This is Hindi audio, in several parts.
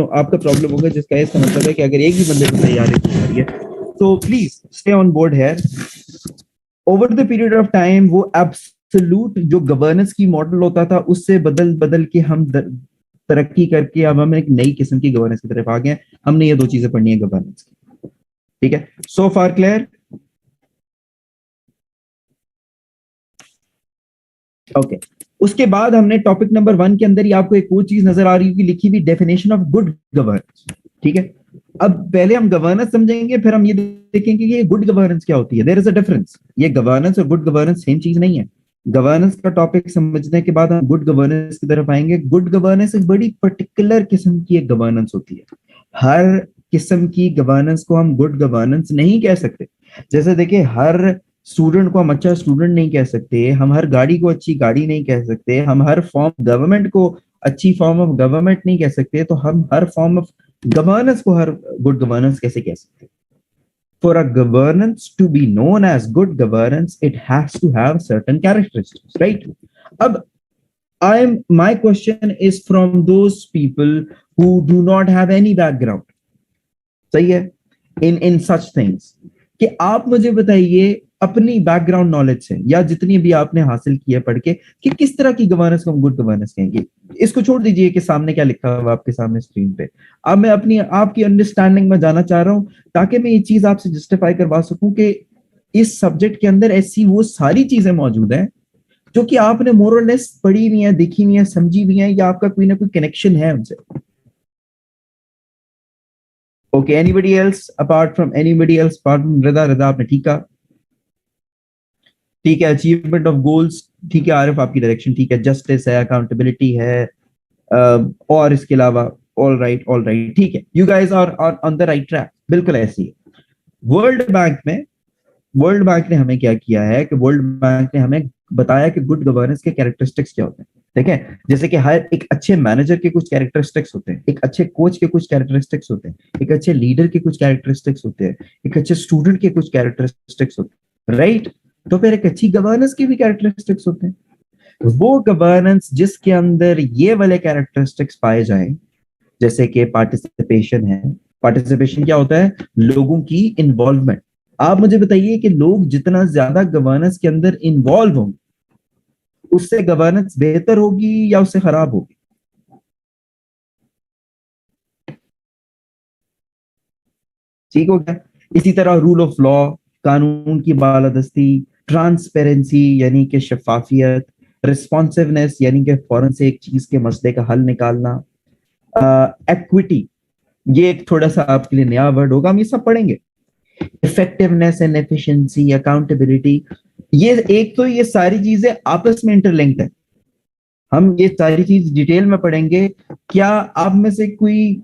आपका प्रॉब्लम होगा, जिसका इसका मतलब है कि अगर एक भी बंदे को तैयारी नहीं आ रही है तो प्लीज स्टे ऑन बोर्ड है। Over the period of time वो एब्सोल्यूट जो गवर्नेंस की मॉडल होता था उससे बदल बदल के हम तरक्की करके अब हम एक नई किस्म की गवर्नेंस की तरफ आ गए। हमने ये दो चीजें पढ़नी है गवर्नेंस की, ठीक है? सो फार क्लियर? ओके। उसके बाद हमने टॉपिक नंबर 1 के अंदर ही आपको एक और चीज नजर आ रही होगी लिखी हुई, डेफिनेशन ऑफ गुड गवर्नेंस, ठीक है? अब पहले हम गवर्नेंस समझेंगे, फिर हम ये देखेंगे कि ये गुड गवर्नेंस क्या होती है। There is a difference. ये गवर्नेंस और गुड गवर्नेंस सेम चीज नहीं है। गवर्नेंस का टॉपिक समझने के बाद हम गुड गवर्नेंस की तरफ आएंगे। गुड गवर्नेंस एक बड़ी पर्टिकुलर किस्म की एक गवर्नेंस होती है। हर किस्म की गवर्नेंस को हम गुड गवर्नेंस नहीं कह सकते। जैसे देखिए, हर स्टूडेंट को हम अच्छा स्टूडेंट नहीं कह सकते, हम हर गाड़ी को अच्छी गाड़ी नहीं कह सकते, हम हर फॉर्म गवर्नमेंट को अच्छी फॉर्म ऑफ गवर्नमेंट नहीं कह सकते, तो हम हर फॉर्म ऑफ गवर्नेंस को हर गुड गवर्नेंस कैसे कह सकते? For a governance to be known as good governance, it has to have certain characteristics, right? अब my question is from those people who do not have any background, सही है, in such things, कि आप मुझे बताइए अपनी बैकग्राउंड नॉलेज से या जितनी भी आपने हासिल की है पढ़ के, कि किस तरह की गवर्नेंस को हम गुड गवर्नेंस कहेंगे। इसको छोड़ दीजिए कि सामने क्या लिखा हुआ आपके सामने स्क्रीन पे। अब मैं अपनी आपकी अंडरस्टैंडिंग में जाना चाह रहा हूं ताकि मैं ये चीज आपसे जस्टिफाई करवा सकूं कि इस सब्जेक्ट के अंदर ऐसी वो सारी चीजें मौजूद हैं जो कि आपने मोर और लेस पढ़ी हुई है, देखी हुई है, समझी हुई है, या आपका कोई ना कोई कनेक्शन है उनसे। Okay, anybody else apart from रदा? रदा आपने ठीक कहा, ठीक है। अचीवमेंट ऑफ गोल्स, ठीक है। आरिफ आपकी डायरेक्शन ठीक है। जस्टिस है, अकाउंटेबिलिटी है, और इसके अलावा ऑल राइट, ठीक है। You guys are on the right track, बिल्कुल ऐसी है। वर्ल्ड बैंक ने हमें क्या किया है कि वर्ल्ड बैंक ने हमें बताया कि गुड गवर्नेंस के कैरेक्टरिस्टिक्स क्या होते हैं, ठीक है? जैसे कि हर एक अच्छे मैनेजर के कुछ कैरेक्टरिस्टिक्स होते हैं, एक अच्छे कोच के कुछ कैरेक्टरिस्टिक्स होते हैं, एक अच्छे लीडर के कुछ कैरेक्टरिस्टिक्स होते हैं, एक अच्छे स्टूडेंट के कुछ कैरेक्टरिस्टिक्स होते हैं, राइट? तो फिर एक अच्छी गवर्नेंस के भी कैरेक्टरिस्टिक्स होते हैं। वो गवर्नेंस जिसके अंदर ये वाले कैरेक्टरिस्टिक्स पाए जाएं, जैसे कि पार्टिसिपेशन है। पार्टिसिपेशन क्या होता है? लोगों की इन्वॉल्वमेंट। आप मुझे बताइए कि लोग जितना ज्यादा गवर्नेंस के अंदर इन्वॉल्व होंगे उससे गवर्नेंस बेहतर होगी या उससे खराब होगी? ठीक हो गया। इसी तरह रूल ऑफ लॉ, कानून की बालादस्ती, ट्रांसपेरेंसी यानी कि शफाफियत, रिस्पॉन्सिवनेस यानी कि फौरन से एक चीज के मसले का हल निकालना, एक्विटी, ये एक थोड़ा सा आपके लिए नया वर्ड होगा, हम ये सब पढ़ेंगे। इफेक्टिवनेस एंड एफिशिएंसी, अकाउंटेबिलिटी, ये एक तो ये सारी चीजें आपस में इंटरलिंक्ड है। हम ये सारी चीज डिटेल में पढ़ेंगे। क्या आप में से कोई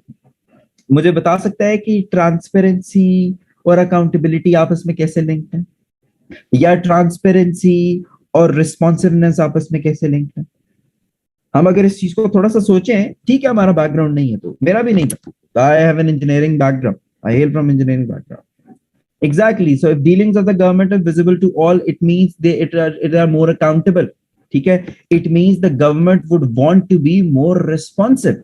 मुझे बता सकता है कि ट्रांसपेरेंसी और अकाउंटेबिलिटी आपस में कैसे लिंक्ड है, या ट्रांसपेरेंसी और रिस्पॉन्सिवनेस आपस में कैसे लिंक्ड है? हम अगर इस चीज को थोड़ा सा सोचें, ठीक है, हमारा बैकग्राउंड नहीं है, तो मेरा भी नहीं था, I have an engineering background, I hello from engineering background. Exactly. So if dealings of the government are visible to all, it means it are more accountable. ठीक है? It means the government would want to be more responsive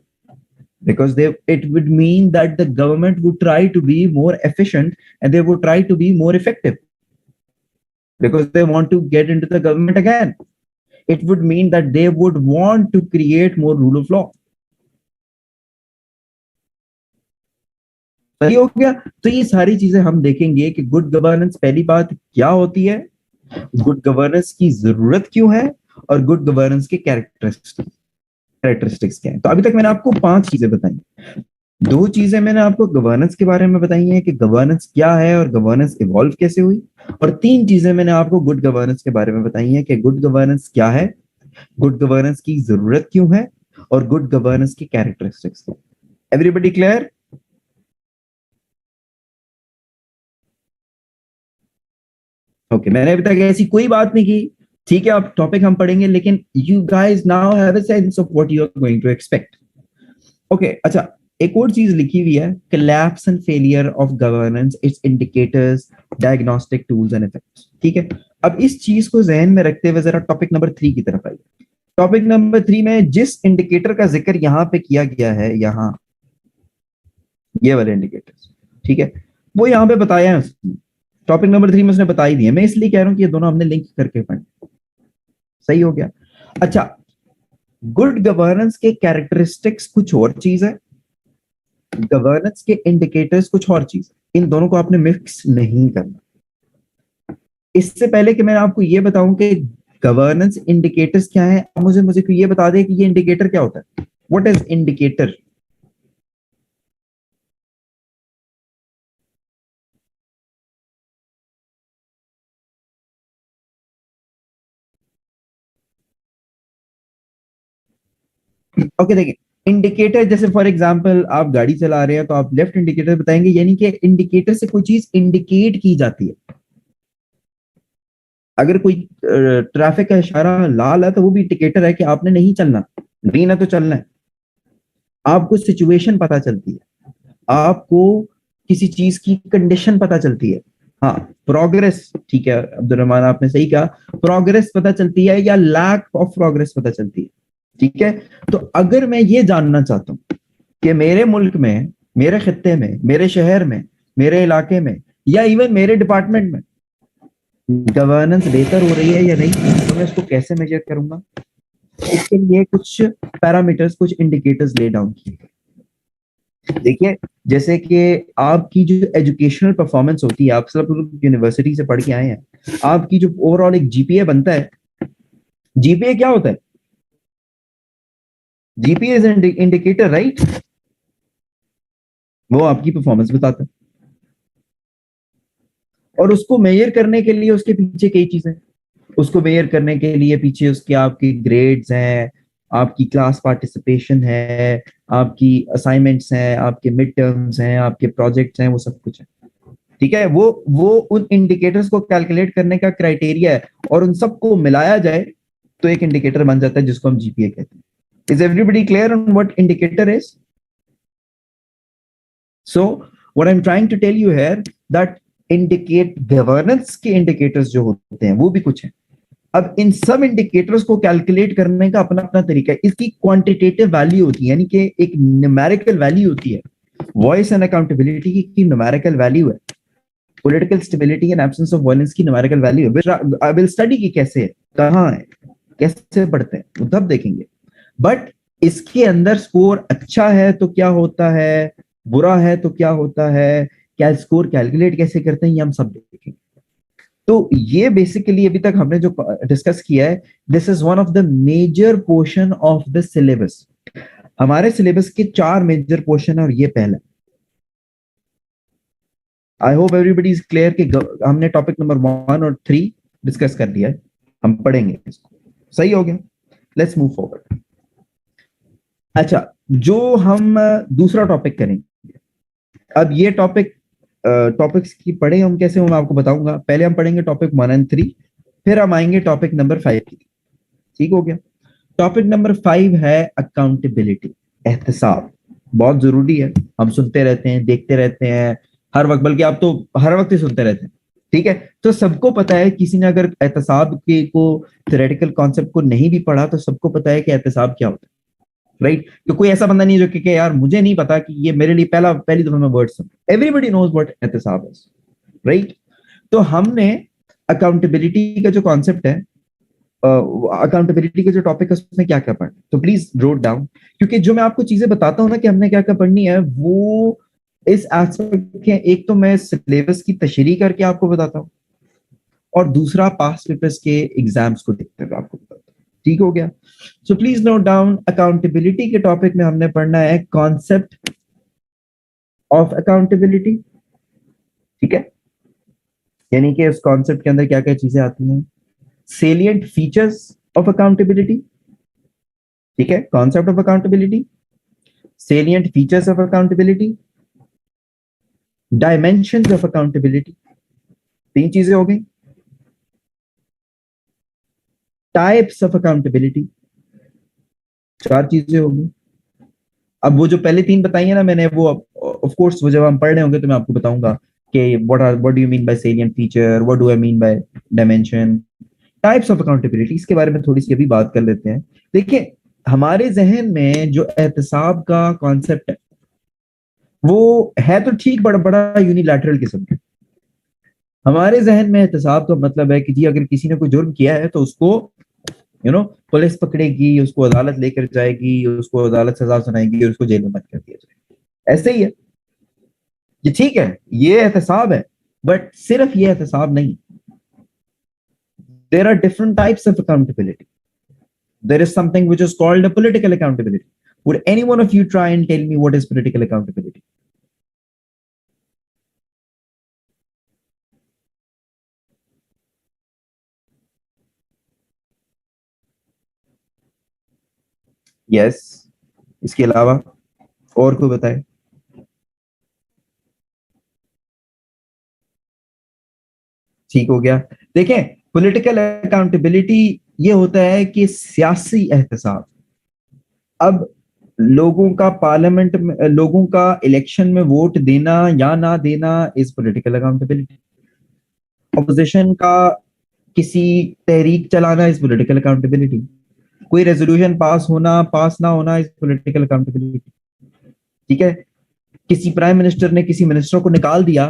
because it would mean that the government would try to be more efficient and they would try to be more effective because they want to get into the government again. It would mean that they would want to create more rule of law. सही हो गया? तो ये सारी चीजें हम देखेंगे कि गुड गवर्नेंस पहली बात क्या होती है, गुड गवर्नेंस की जरूरत क्यों है, और गुड गवर्नेंस के कैरेक्टरिस्टिक्स क्या है। तो अभी तक मैंने आपको 5 चीजें बताई। 2 चीजें मैंने आपको गवर्नेंस के बारे में बताई हैं कि गवर्नेंस क्या है और गवर्नेंस इवॉल्व कैसे हुई, और 3 चीजें मैंने आपको गुड गवर्नेंस के बारे में बताई हैं कि गुड गवर्नेंस क्या है, गुड गवर्नेंस की जरूरत क्यों है, और गुड गवर्नेंस की कैरेक्टरिस्टिक्स। Everybody clear? ओके, मैंने अभी तक ऐसी कोई बात नहीं की, ठीक है? अब टॉपिक हम पढ़ेंगे, लेकिन you guys now have a sense of what you are going to expect. Okay, अच्छा, एक और चीज लिखी हुई है, collapse and failure of governance, it's indicators, diagnostic tools and effects. ठीक है? अब इस चीज को जहन में रखते हुए जरा टॉपिक नंबर 3 की तरफ आइए। टॉपिक नंबर 3 में जिस इंडिकेटर का जिक्र यहाँ पे किया गया है, यहाँ ये वाले इंडिकेटर्स, ठीक है, वो यहाँ पे बताया है उसने, टॉपिक नंबर 3 में उसने बता ही दिया। मैं इसलिए कह रहा हूँ कि ये दोनों हमने लिंक करके पढ़े। सही हो गया। अच्छा, गुड गवर्नेंस के कैरेक्टरिस्टिक्स कुछ और चीज है, गवर्नेंस के इंडिकेटर्स कुछ और चीज है, इन दोनों को आपने मिक्स नहीं करना। इससे पहले कि मैं आपको ये बताऊं कि गवर्नेंस इंडिकेटर्स क्या है, मुझे मुझे ये बता दें कि ये इंडिकेटर क्या होता है। What is indicator? ओके, देखिए, इंडिकेटर जैसे फॉर एग्जांपल आप गाड़ी चला रहे हैं तो आप लेफ्ट इंडिकेटर बताएंगे, यानी कि इंडिकेटर से कोई चीज इंडिकेट की जाती है। अगर कोई ट्रैफिक का इशारा लाल है तो वो भी इंडिकेटर है कि आपने नहीं चलना, ग्रीन है तो चलना है। आपको सिचुएशन पता चलती है, आपको किसी चीज की कंडीशन पता चलती है। हाँ, प्रोग्रेस, ठीक है अब्दुल रहमान, आपने सही कहा, प्रोग्रेस पता चलती है या लैक ऑफ प्रोग्रेस पता चलती है। ठीक है, तो अगर मैं ये जानना चाहता हूं कि मेरे मुल्क में, मेरे खित्ते में, मेरे शहर में, मेरे इलाके में, या इवन मेरे डिपार्टमेंट में गवर्नेंस बेहतर हो रही है या नहीं, तो मैं इसको कैसे मेजर करूंगा? इसके लिए कुछ पैरामीटर्स, कुछ इंडिकेटर्स ले डाउन किए। देखिए, जैसे कि आपकी जो एजुकेशनल परफॉर्मेंस होती है, आप सब लोग यूनिवर्सिटी से पढ़ के आए हैं, आपकी जो ओवरऑल एक जीपीए बनता है, जीपीए क्या होता है? GPA is indicator, right? वो आपकी परफॉर्मेंस बताता है, और उसको मेजर करने के लिए उसके पीछे कई चीजें, उसको मेजर करने के लिए पीछे उसके आपके ग्रेड्स हैं, आपकी क्लास पार्टिसिपेशन है, आपकी असाइनमेंट्स हैं, आपके मिड टर्म्स हैं, आपके प्रोजेक्ट्स हैं, वो सब कुछ है। ठीक है, वो उन इंडिकेटर्स को कैलकुलेट करने का क्राइटेरिया है, और उन सबको मिलाया जाए तो एक इंडिकेटर बन जाता है जिसको हम जीपीए कहते हैं। Is everybody clear on what indicator is? So what I am trying to tell you here that indicate governance के इंडिकेटर्स जो होते हैं वो भी कुछ है। अब इन सब इंडिकेटर्स को कैलकुलेट करने का अपना अपना तरीका है। इसकी क्वांटिटेटिव वैल्यू होती है, यानी कि एक न्यूमेरिकल वैल्यू होती है। वॉइस एंड अकाउंटेबिलिटी की न्यूमेरिकल वैल्यू है, political stability and absence of violence की न्यूमेरिकल वैल्यू है। आई विल स्टडी की कैसे है, कहाँ है, कैसे पढ़ते हैं, वो तब देखेंगे। बट इसके अंदर स्कोर अच्छा है तो क्या होता है, बुरा है तो क्या होता है, क्या स्कोर कैलकुलेट कैसे करते हैं, ये हम सब देखेंगे। तो ये बेसिकली अभी तक हमने जो डिस्कस किया है, this is one of the major portion of the syllabus. हमारे सिलेबस के 4 मेजर पोर्शन है और ये पहला। I hope everybody is clear कि हमने टॉपिक नंबर 1 और 3 डिस्कस कर दिया है, हम पढ़ेंगे इसको। सही हो गया, लेट्स मूव फॉरवर्ड। अच्छा, जो हम दूसरा टॉपिक करेंगे, अब ये टॉपिक्स की पढ़े हम कैसे, मैं आपको बताऊंगा। पहले हम पढ़ेंगे टॉपिक 1 एंड 3, फिर हम आएंगे टॉपिक नंबर 5 की। ठीक हो गया। टॉपिक नंबर 5 है अकाउंटेबिलिटी, एहतसाब। बहुत जरूरी है, हम सुनते रहते हैं, देखते रहते हैं हर वक्त, बल्कि आप तो हर वक्त ही सुनते रहते हैं। ठीक है, तो सबको पता है, किसी ने अगर एहतसाब के को थ्योरेटिकल कॉन्सेप्ट को नहीं भी पढ़ा तो सबको पता है कि एहतसाब क्या होता है, राइट? तो कोई ऐसा बंदा नहीं जो कि यार मुझे नहीं पता, कि ये मेरे लिए पहली दफा मैं वर्ड सुन। एवरीबडी नोज व्हाट एहतसाब इज, राइट? तो हमने अकाउंटेबिलिटी का जो कॉन्सेप्ट है, अकाउंटेबिलिटी के जो टॉपिक है उसमें क्या क्या पढ़ना, तो प्लीज नोट डाउन, क्योंकि जो मैं आपको चीजें बताता हूं ना कि हमने क्या क्या पढ़नी है, वो इस एस्पेक्ट के, एक तो मैं सिलेबस की तशरीह करके आपको बताता हूँ, और दूसरा पास्ट पेपर्स के एग्जाम्स को देखते हुए आपको बताता हूँ। ठीक हो गया? So please note down, accountability के टॉपिक में हमने पढ़ना है कॉन्सेप्ट ऑफ अकाउंटेबिलिटी। ठीक है, यानी कि उस कॉन्सेप्ट के अंदर क्या क्या चीजें आती हैं, सेलिएंट फीचर्स ऑफ अकाउंटेबिलिटी। ठीक है, concept of accountability, salient features of accountability, dimensions of accountability, 3 चीजें हो गई। टाइप्स ऑफ अकाउंटेबिलिटी, 4 चीजें हो गई। अब वो जो पहले 3 बताई है ना मैंने, वो ऑफ कोर्स वो जब हम पढ़ रहे होंगे तो मैं आपको बताऊंगा कि what do you mean by salient feature, what do I mean by dimension, types of accountability. इसके बारे में थोड़ी सी अभी बात कर लेते हैं। देखिए, हमारे जहन में जो एहतसाब का कॉन्सेप्ट है, वो है तो ठीक, बड़ा बड़ा यूनिलैटरल किस्म का। हमारे जहन में एहतसाब का मतलब है कि जी अगर किसी ने कोई जुर्म किया है तो उसको पुलिस पकड़ेगी, उसको अदालत लेकर जाएगी, उसको अदालत सजा सुनाएगी और उसको जेल में बंद कर दिया जाएगा। ऐसे ही है ये, ठीक है, ये एहतसाब है, बट सिर्फ ये एहतसाब नहीं। There are different types of accountability. There is something which is called a political accountability. Would any one of you try and tell me what is political accountability? Yes. इसके अलावा और कोई बताए? ठीक हो गया। देखें, पॉलिटिकल अकाउंटेबिलिटी ये होता है कि सियासी एहतसाब। अब लोगों का पार्लियामेंट में, लोगों का इलेक्शन में वोट देना या ना देना इज पॉलिटिकल अकाउंटेबिलिटी। अपोजिशन का किसी तहरीक चलाना इज पॉलिटिकल अकाउंटेबिलिटी। कोई रेजोल्यूशन पास होना पास ना होना इज पॉलिटिकल अकाउंटेबिलिटी। ठीक है, किसी प्राइम मिनिस्टर ने किसी मिनिस्टर को निकाल दिया,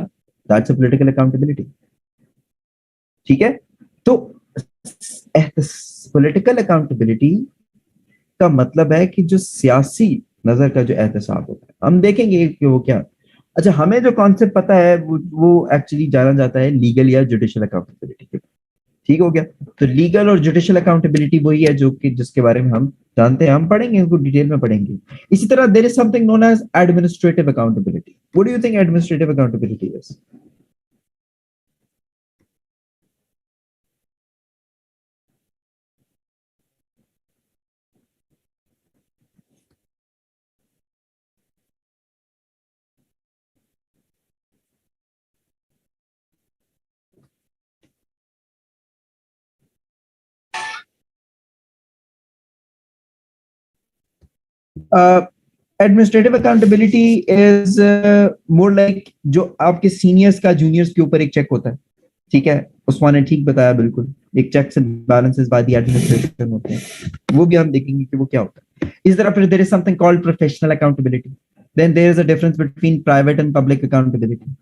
दैट्स अ पॉलिटिकल अकाउंटेबिलिटी। ठीक है, तो पॉलिटिकल अकाउंटेबिलिटी का मतलब है कि जो सियासी नजर का जो एहतसाब होता है, हम देखेंगे कि वो क्या। अच्छा, हमें जो कॉन्सेप्ट पता है वो एक्चुअली जाना जाता है लीगल या जुडिशियल अकाउंटेबिलिटी के। ठीक हो गया। तो लीगल और जुडिशियल अकाउंटेबिलिटी वही है जो कि जिसके बारे में हम जानते हैं, हम पढ़ेंगे, इसको डिटेल में पढ़ेंगे। इसी तरह there is something known as administrative accountability. What do you think administrative accountability is? Administrative accountability is more like जो आपके सीनियर्स का जूनियर्स के ऊपर एक चेक होता है। ठीक है, उस्मान ने ठीक बताया, बिल्कुल एक checks and balances by the administration होते हैं। वो भी हम देखेंगे कि वो क्या होता है। इस तरह फिर there is something called professional accountability. Then there is a difference between private and public accountability.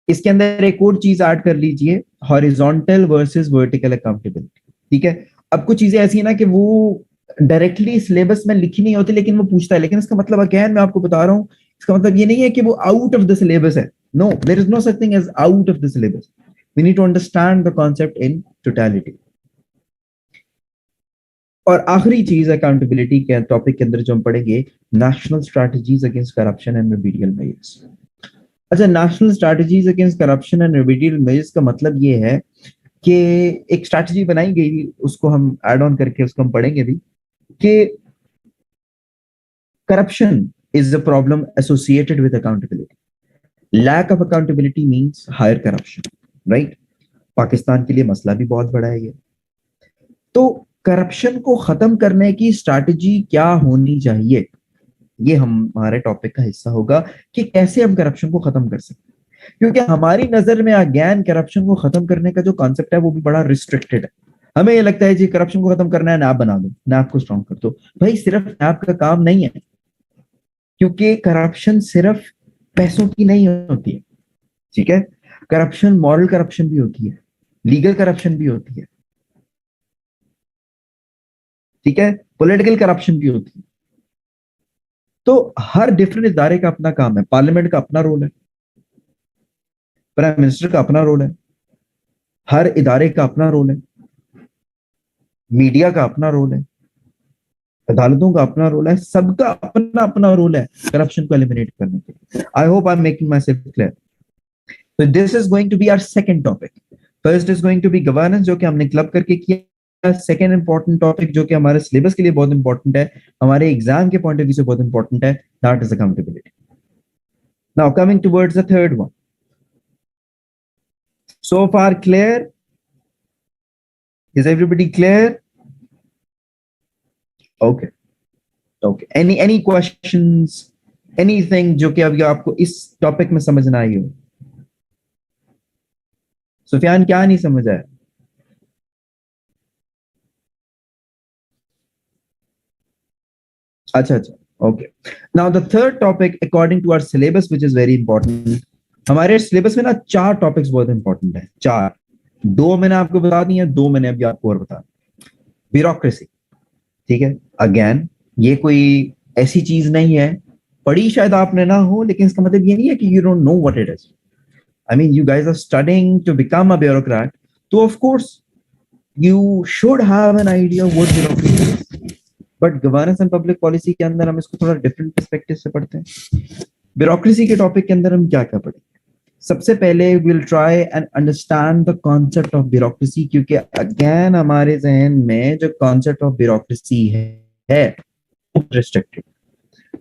इसके अंदर एक और चीज ऐड कर लीजिए, हॉरिजॉन्टल वर्सेस वर्टिकल अकाउंटेबिलिटी। ठीक है, अब कुछ चीजें ऐसी है ना कि वो डायरेक्टली सिलेबस में लिखी नहीं होती लेकिन वो पूछता है, लेकिन इसका मतलब अगेन मैं आपको बता रहा हूँ, इसका मतलब ये नहीं है कि वो आउट ऑफ द सिलेबस है। No, there is no such thing as out of the syllabus. We need to understand the concept in totality. और आखिरी चीज अकाउंटेबिलिटी के टॉपिक के अंदर जो हम पढ़ेंगे, national strategies against corruption and remedial measures. अच्छा, national strategies against corruption and remedial measures का मतलब ये है कि एक स्ट्रैटेजी बनाई गई, उसको हम ऐड ऑन करके उसको हम पढ़ेंगे भी, कि corruption is a problem associated with accountability. Lack of accountability means higher corruption, right? Pakistan के लिए मसला भी बहुत बड़ा है ये। तो करप्शन को खत्म करने की स्ट्रैटेजी क्या होनी चाहिए, ये हमारे टॉपिक का हिस्सा होगा कि कैसे हम करप्शन को खत्म कर सकते हैं। क्योंकि हमारी नजर में अगेन करप्शन को खत्म करने का जो कॉन्सेप्ट है वो भी बड़ा रिस्ट्रिक्टेड है। हमें ये लगता है जी करप्शन को खत्म करना है, नैब बना दो, नैब को स्ट्रॉन्ग कर दो। भाई सिर्फ नैब का काम नहीं है, क्योंकि करप्शन सिर्फ पैसों की नहीं होती है। ठीक है, करप्शन मॉरल करप्शन भी होती है, लीगल करप्शन भी होती है। ठीक है, पॉलिटिकल करप्शन भी होती है। तो हर डिफरेंट इदारे का अपना काम है। पार्लियामेंट का अपना रोल है, प्राइम मिनिस्टर का अपना रोल है, हर इदारे का अपना रोल है, मीडिया का अपना रोल है, अदालतों का अपना रोल है, सबका अपना अपना रोल है करप्शन को एलिमिनेट करने के लिए। I hope I am making myself clear. तो this is going to be our second topic. First is going to be governance, जो कि हमने क्लब करके किया। सेकंड इंपॉर्टेंट टॉपिक जो कि हमारे सिलेबस के लिए बहुत इंपॉर्टेंट है, हमारे एग्जाम के पॉइंट ऑफ व्यू से बहुत इंपॉर्टेंट है, that is accountability. Now coming towards the third one. So far clear? Is everybody clear? Okay. Okay. Any questions? Anything जो कि अभी आपको इस टॉपिक में समझ ना आई हो? सुफियान, क्या नहीं समझ आया? अच्छा अच्छा, Okay. Now the third topic, according to our syllabus, which is very important. हमारे सिलेबस में ना 4 टॉपिक्स बहुत इंपॉर्टेंट है, 4। 2 मैंने आपको बता दी है, 2 मैंने अभी आपको और बता। ब्यूरोक्रेसी, ठीक है। अगेन ये कोई ऐसी चीज नहीं है, पढ़ी शायद आपने ना हो, लेकिन इसका मतलब ये नहीं है कि you don't know what it is. I mean you guys are studying to become a bureaucrat, तो of course you should have an idea what bureaucracy is. But governance and public policy के अंदर हम इसको थोड़ा डिफरेंट पर्सपेक्टिव से पढ़ते हैं। ब्यूरोक्रेसी के टॉपिक के अंदर हम क्या क्या पढ़ेंगे? सबसे पहले will try and understand the concept of bureaucracy, क्योंकि अगेन हमारे जहन में जो कॉन्सेप्ट ऑफ ब्यूरोक्रेसी है रिस्ट्रिक्टेड।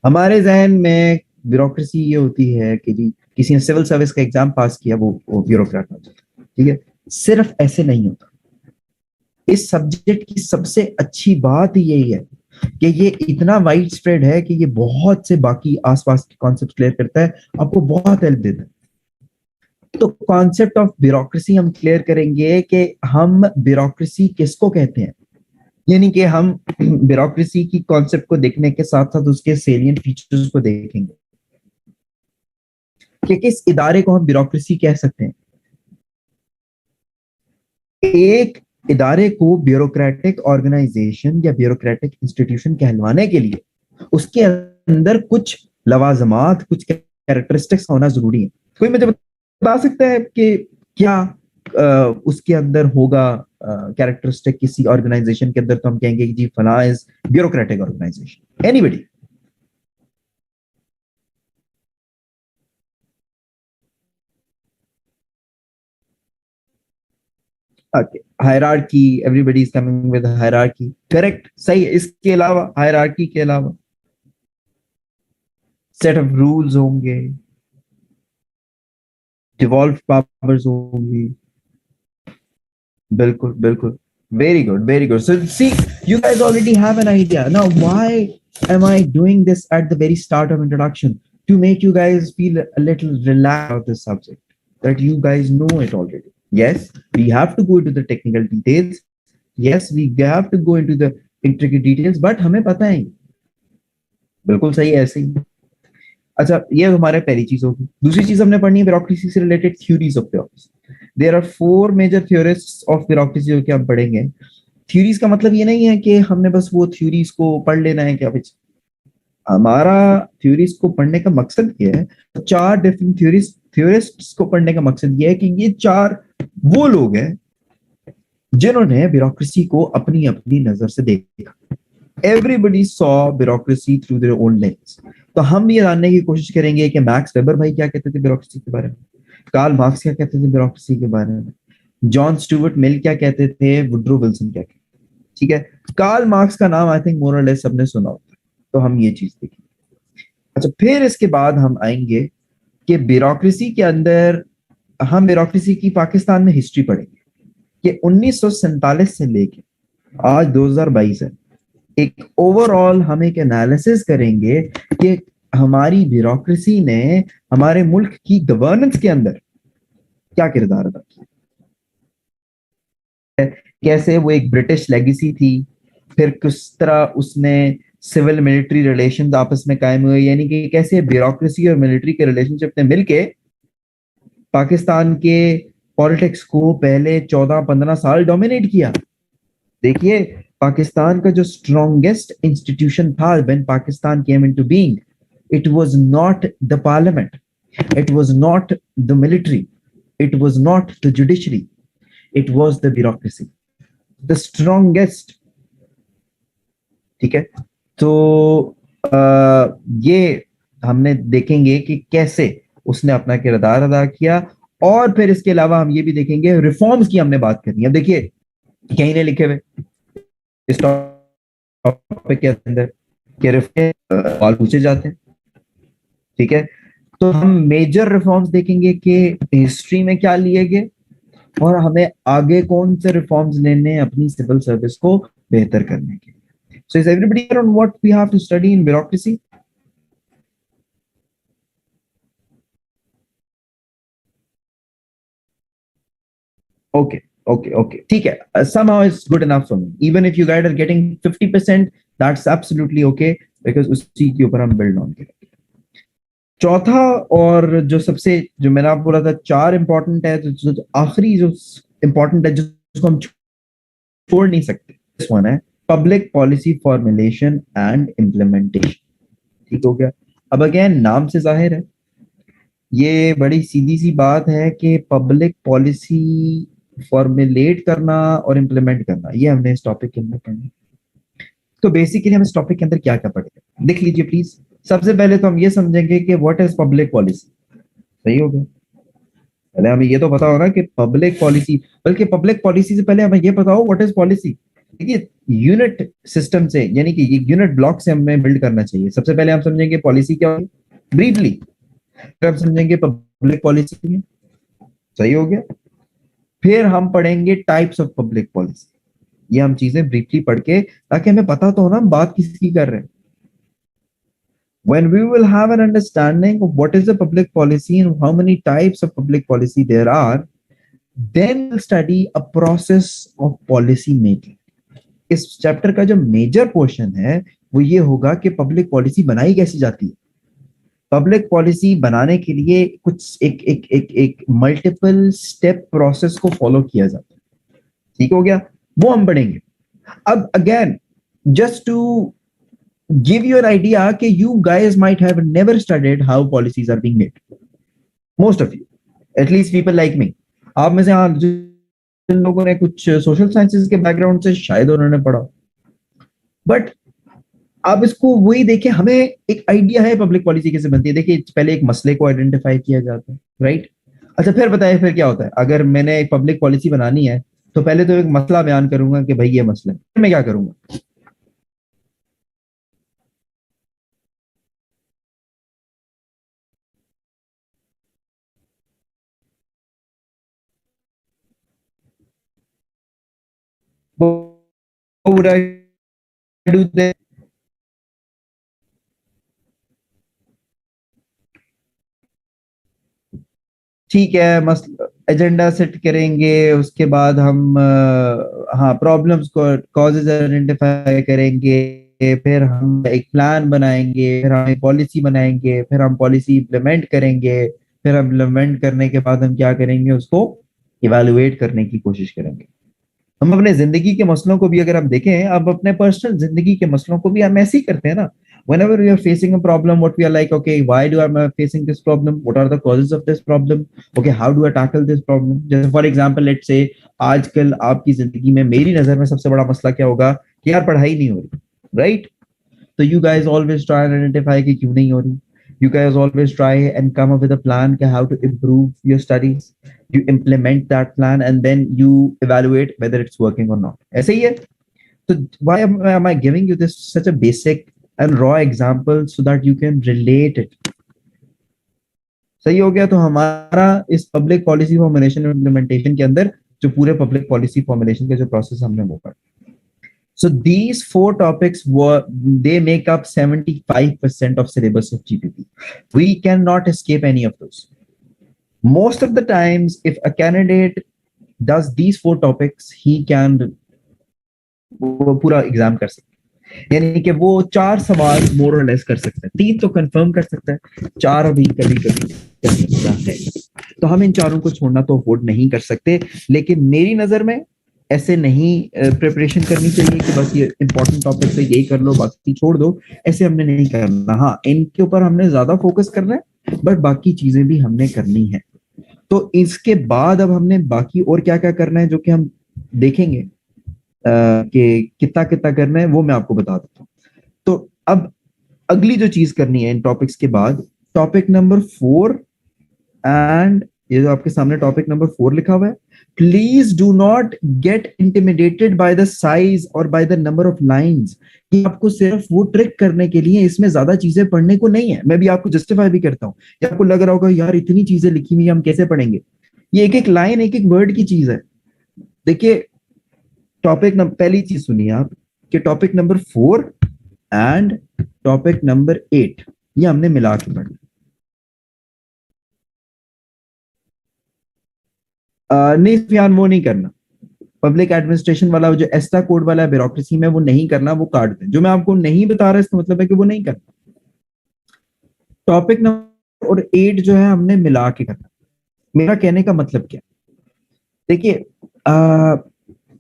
हमारे जहन में ब्यूरोक्रेसी ये होती है कि जी किसी ने सिविल सर्विस का एग्जाम पास किया, वो ब्यूरोक्रेट हो जाता है, ठीक है। सिर्फ ऐसे नहीं होता। इस सब्जेक्ट की सबसे अच्छी बात यही है कि ये इतना वाइड स्प्रेड है कि ये बहुत से बाकी आसपास के कॉन्सेप्ट क्लियर करता है, आपको बहुत हेल्प देता है। तो कॉन्सेप्ट ऑफ ब्यूरोक्रेसी हम क्लियर करेंगे कि हम ब्यूरोक्रेसी किसको कहते हैं, यानी कि हम ब्यूरोक्रेसी की कॉन्सेप्ट को देखने के साथ साथ उसके सेलिएंट फीचर्स को देखेंगे कि किस इदारे को हम ब्यूरोक्रेसी कह सकते हैं। एक इदारे को ब्यूरोक्रेटिक ऑर्गेनाइजेशन या ब्यूरोक्रेटिक इंस्टीट्यूशन कहलवाने के लिए उसके अंदर कुछ लवाजमात, कुछ कैरेक्टरिस्टिक्स होना जरूरी है। कोई मुझे बता सकता है कि क्या उसके अंदर होगा कैरेक्टरिस्टिक किसी ऑर्गेनाइजेशन के अंदर, तो हम कहेंगे कि जी फला is bureaucratic organisation. Anybody? Okay. Hierarchy, everybody is coming with hierarchy. Correct, सही है। इसके अलावा हायरार्की के अलावा सेट ऑफ रूल्स होंगे, डिवॉल्व पावर्स होंगी। बिल्कुल बिल्कुल, very good, very good. So see, you guys already have an idea. Now why am I doing this at the very start of introduction? To make you guys feel a little relaxed about this subject, that you guys know it already. Yes, we have to go into the technical details. Yes, we have to go into the intricate details, but हमें पता है। बिल्कुल सही है, ऐसे ही। अच्छा, ये हमारे पहली चीज होगी। दूसरी चीज हमने पढ़नी है ब्यूरोक्रेसी से related theories of bureaucracy. There are 4 major theorists of bureaucracy जो कि हम पढ़ेंगे। थ्योरीज का मतलब ये नहीं है कि हमने बस वो थ्योरीज को पढ़ लेना है क्या। हमारा थ्योरीज को पढ़ने का मकसद ये है, 4 डिफरेंट थ्योरिस्ट्स को पढ़ने का मकसद ये है कि ये 4 वो लोग हैं जिन्होंने ब्यूरोक्रेसी को अपनी अपनी नजर से देखा। Everybody saw bureaucracy through their own lens. तो हम ये जानने की कोशिश करेंगे कि मैक्स वेबर भाई क्या कहते थे ब्यूरोक्रेसी के बारे में, कार्ल मार्क्स क्या कहते थे ब्यूरोक्रेसी के बारे में, जॉन स्टुअर्ट मिल क्या कहते थे, वुड्रो विल्सन क्या कहते थे। ठीक है, कार्ल मार्क्स का नाम आई थिंक मोर और लेस सबने सुना होता है, तो हम ये चीज देखेंगे। अच्छा, फिर इसके बाद हम आएंगे कि ब्यूरोक्रेसी के अंदर हम ब्यूरोक्रेसी की पाकिस्तान में हिस्ट्री पढ़ेंगे कि 1947 से लेके आज 2022 है। एक ओवरऑल हम एक एनालिसिस करेंगे कि हमारी ब्यूरोक्रेसी ने हमारे मुल्क की गवर्नेंस के अंदर क्या किरदार अदा किया, कैसे वो एक ब्रिटिश लेगेसी थी, फिर किस तरह उसने सिविल मिलिट्री रिलेशंस आपस में कायम हुए, यानी कि कैसे ब्यूरोक्रेसी और मिलिट्री के रिलेशनशिप ने मिलके पाकिस्तान के पॉलिटिक्स को पहले 14-15 साल डोमिनेट किया। देखिए, पाकिस्तान का जो स्ट्रॉन्गेस्ट इंस्टीट्यूशन था when Pakistan came into being, it was not the parliament, it was not the military, it was not the judiciary, it was the bureaucracy, the strongest. ठीक है, तो ये हमने देखेंगे कि कैसे उसने अपना किरदार अदा किया, और फिर इसके अलावा हम ये भी देखेंगे रिफॉर्म्स की हमने बात करनी है। अब देखिए, कहीं ने लिखे हुए इस टॉपिक के अंदर कि रिफॉर्म पूछे जाते हैं। ठीक है, तो हम मेजर रिफॉर्म्स देखेंगे कि हिस्ट्री में क्या लिए गए और हमें आगे कौन से रिफॉर्म्स लेने हैं अपनी सिविल सर्विस को बेहतर करने के। So is everybody clear on what we have to study in bureaucracy? Okay, okay. ठीक है, somehow it's good enough for me. Even if you guys are getting 50%, that's absolutely okay. Because उसी के ऊपर हम बिल्ड ऑन करेंगे। चौथा और जो सबसे, जो मैंने आपको बोला था चार इंपॉर्टेंट है, तो जो आखिरी जो इंपॉर्टेंट है जिसको हम छोड़ नहीं सकते, दिस वन है public policy formulation and implementation. ठीक हो गया। अब अगेन नाम से जाहिर है, ये बड़ी सीधी सी बात है कि पब्लिक पॉलिसी फॉर्मुलेट करना और इम्प्लीमेंट करना, ये हमने इस टॉपिक के अंदर पढ़ना। तो बेसिकली हम इस टॉपिक के अंदर क्या क्या पढ़ेंगे, देख लीजिए प्लीज। सबसे पहले तो हम ये समझेंगे कि व्हाट इज पब्लिक पॉलिसी। सही हो गया। पहले हमें ये तो पता हो ना कि पब्लिक पॉलिसी, बल्कि पब्लिक पॉलिसी से पहले हमें ये पता हो व्हाट इज पॉलिसी। देखिए यूनिट सिस्टम से, यानी कि ये यूनिट ब्लॉक से हमें बिल्ड करना चाहिए। सबसे पहले हम समझेंगे पॉलिसी क्या होगी ब्रीफली, फिर हम समझेंगे पब्लिक पॉलिसी है। सही हो गया। फिर हम पढ़ेंगे टाइप्स ऑफ पब्लिक पॉलिसी। ये हम चीजें ब्रीफली पढ़ के, ताकि हमें पता तो हो ना हम बात किसकी कर रहे हैं। When we will have an understanding of what is the public policy and how many types of public policy there are, then we'll study a process of policy making. इस चैप्टर का जो मेजर पोर्शन है वो ये होगा कि पब्लिक पॉलिसी बनाई कैसे जाती है। पब्लिक पॉलिसी बनाने के लिए कुछ एक एक एक एक मल्टीपल स्टेप प्रोसेस को फॉलो किया जाता है। ठीक हो गया, वो हम पढ़ेंगे। अब again just to give you an idea कि you guys might have never studied how policies are being made. Most of you, at least people like me. आप में से हाँ जिन लोगों ने कुछ सोशल साइंसेज के बैकग्राउंड से शायद उन्होंने पढ़ा, बट आप इसको वही देखें, हमें एक आइडिया है पब्लिक पॉलिसी कैसे बनती है। देखिए पहले एक मसले को आइडेंटिफाई किया जाता है, राइट। अच्छा फिर बताइए फिर क्या होता है। अगर मैंने एक पब्लिक पॉलिसी बनानी है तो पहले तो एक मसला बयान करूंगा कि भाई ये मसला है, मैं क्या करूंगा। What would I do then? ठीक है, मस एजेंडा सेट करेंगे, उसके बाद हम हाँ प्रॉब्लम्स को कॉजेज आइडेंटिफाई करेंगे, फिर हम एक प्लान बनाएंगे, फिर हम एक पॉलिसी बनाएंगे, फिर हम पॉलिसी इम्प्लीमेंट करेंगे, फिर इम्प्लीमेंट करने के बाद हम क्या करेंगे, उसको इवेलुएट करने की कोशिश करेंगे। हम अपने जिंदगी के मसलों को भी अगर हम देखें, अब अपने पर्सनल जिंदगी के मसलों को भी हम ऐसे ही करते हैं ना। whenever we are facing a problem, what we are like, okay, why do I am facing this problem, what are the causes of this problem, okay, how do I tackle this problem। जैसे फॉर एग्जांपल लेट्स से आजकल आपकी जिंदगी में मेरी नजर में सबसे बड़ा मसला क्या होगा कि यार पढ़ाई नहीं हो रही, राइट। तो you guys always try and identify कि क्यों नहीं हो रही। You guys always try and come up with a plan कि how to improve your studies। You implement that plan and then you evaluate whether it's working or not। ऐसे ही है। So why am I giving you this such a basic and raw example so that you can relate it। सही हो गया। तो हमारा इस पब्लिक पॉलिसी फॉर्मुलेशन और इम्प्लीमेंटेशन के अंदर जो पूरे पब्लिक पॉलिसी फॉर्मुलेशन के जो प्रोसेस हमने वो पढ़ा। So these four topics were, they make up 75% of syllabus of GPP। We cannot escape any of those। Most of the times if a candidate does these four topics, he can वो पूरा एग्जाम कर सकता है। यानी कि वो 4 सवाल मोर और लेस कर सकता है, 3 तो कंफर्म कर सकता है, 4 अभी कभी कभी कर सकता है। तो हम इन चारों को छोड़ना तो अफोर्ड नहीं कर सकते। लेकिन मेरी नजर में ऐसे नहीं प्रिपरेशन करनी चाहिए कि बस ये इंपॉर्टेंट टॉपिक है यही कर लो बाकी छोड़ दो, ऐसे हमने नहीं करना। हाँ इनके ऊपर हमने ज्यादा फोकस करना है, बट बाकी चीजें भी हमने करनी है। तो इसके बाद अब हमने बाकी और क्या क्या करना है जो कि हम देखेंगे कि कितना कितना करना है, वो मैं आपको बता देता हूँ। तो अब अगली जो चीज करनी है इन टॉपिक्स के बाद, टॉपिक नंबर 4, एंड ये जो आपके सामने टॉपिक नंबर 4 लिखा हुआ है, please do not get intimidated by the size और by the number of lines. ये आपको सिर्फ वो ट्रिक करने के लिए, इसमें ज्यादा चीजें पढ़ने को नहीं है। मैं भी आपको जस्टिफाई भी करता हूँ। ये आपको लग रहा होगा यार इतनी चीजें लिखी हुई हम कैसे पढ़ेंगे। ये एक एक लाइन एक एक वर्ड की चीज है। देखिए टॉपिक नंबर, पहली चीज सुनिए आप कि topic number 4 and topic number 8 ये हमने मिला के पढ़ना। नहीं फियान वो नहीं करना, पब्लिक एडमिनिस्ट्रेशन वाला जो एस्टा कोड वाला ब्यूरोक्रेसी में वो नहीं करना, वो काट दें। जो मैं आपको नहीं बता रहा इसका मतलब है कि वो नहीं करना। टॉपिक नंबर और 8 जो है हमने मिला के करना। मेरा कहने का मतलब क्या, देखिए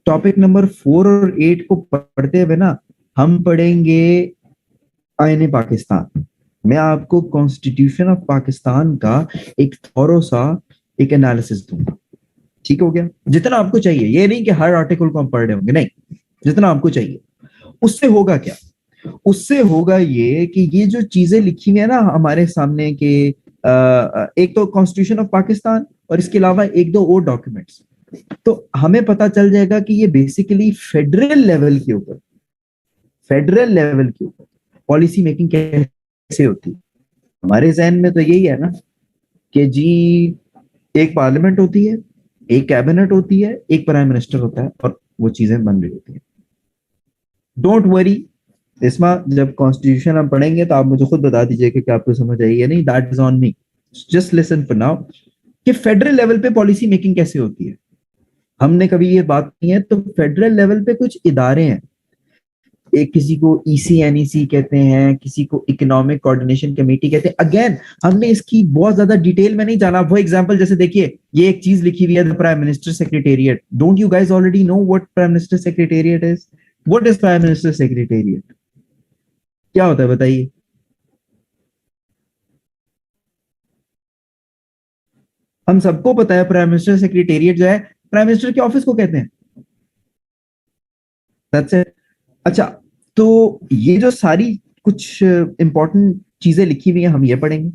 टॉपिक नंबर 4 और 8 को पढ़ते हुए ना हम पढ़ेंगे आईने पाकिस्तान। मैं आपको कॉन्स्टिट्यूशन ऑफ पाकिस्तान का एक थोरो सा एक एनालिसिस दूंगा। ठीक हो गया, जितना आपको चाहिए, ये नहीं कि हर आर्टिकल को हम पढ़ रहे होंगे, नहीं, जितना आपको चाहिए। उससे होगा क्या, उससे होगा ये कि ये जो चीजें लिखी हुई है ना हमारे सामने के एक तो कॉन्स्टिट्यूशन ऑफ पाकिस्तान और इसके अलावा एक दो और डॉक्यूमेंट्स, तो हमें पता चल जाएगा कि ये बेसिकली फेडरल लेवल के ऊपर, फेडरल लेवल के ऊपर पॉलिसी मेकिंग कैसे होती है। हमारे जहन में तो यही है ना कि जी एक पार्लियामेंट होती है, एक कैबिनेट होती है, एक प्राइम मिनिस्टर होता है और वो चीजें बन रही होती है। डोंट वरी, इसमें जब कॉन्स्टिट्यूशन हम पढ़ेंगे तो आप मुझे खुद बता दीजिएगा कि आपको समझ आई है नहीं, that is on me. Just listen for now कि फेडरल लेवल पे पॉलिसी मेकिंग कैसे होती है। हमने कभी ये बात नहीं है, तो फेडरल लेवल पे कुछ इदारे हैं, एक किसी को ECNEC कहते हैं, किसी को इकोनॉमिक कोऑर्डिनेशन कमेटी कहते हैं। अगेन हमने इसकी बहुत ज्यादा डिटेल में नहीं जाना। वो एग्जांपल जैसे देखिए, ये एक चीज लिखी हुई है, the prime minister secretariat. Don't you guys already know what prime minister secretariat is? What is prime minister secretariat? क्या होता है बताइए? हम सबको पता है प्राइम मिनिस्टर सेक्रेटेरिएट जो है प्राइम मिनिस्टर के ऑफिस को कहते हैं। That's it. अच्छा, तो ये जो सारी कुछ इंपॉर्टेंट चीजें लिखी हुई हैं हम ये पढ़ेंगे।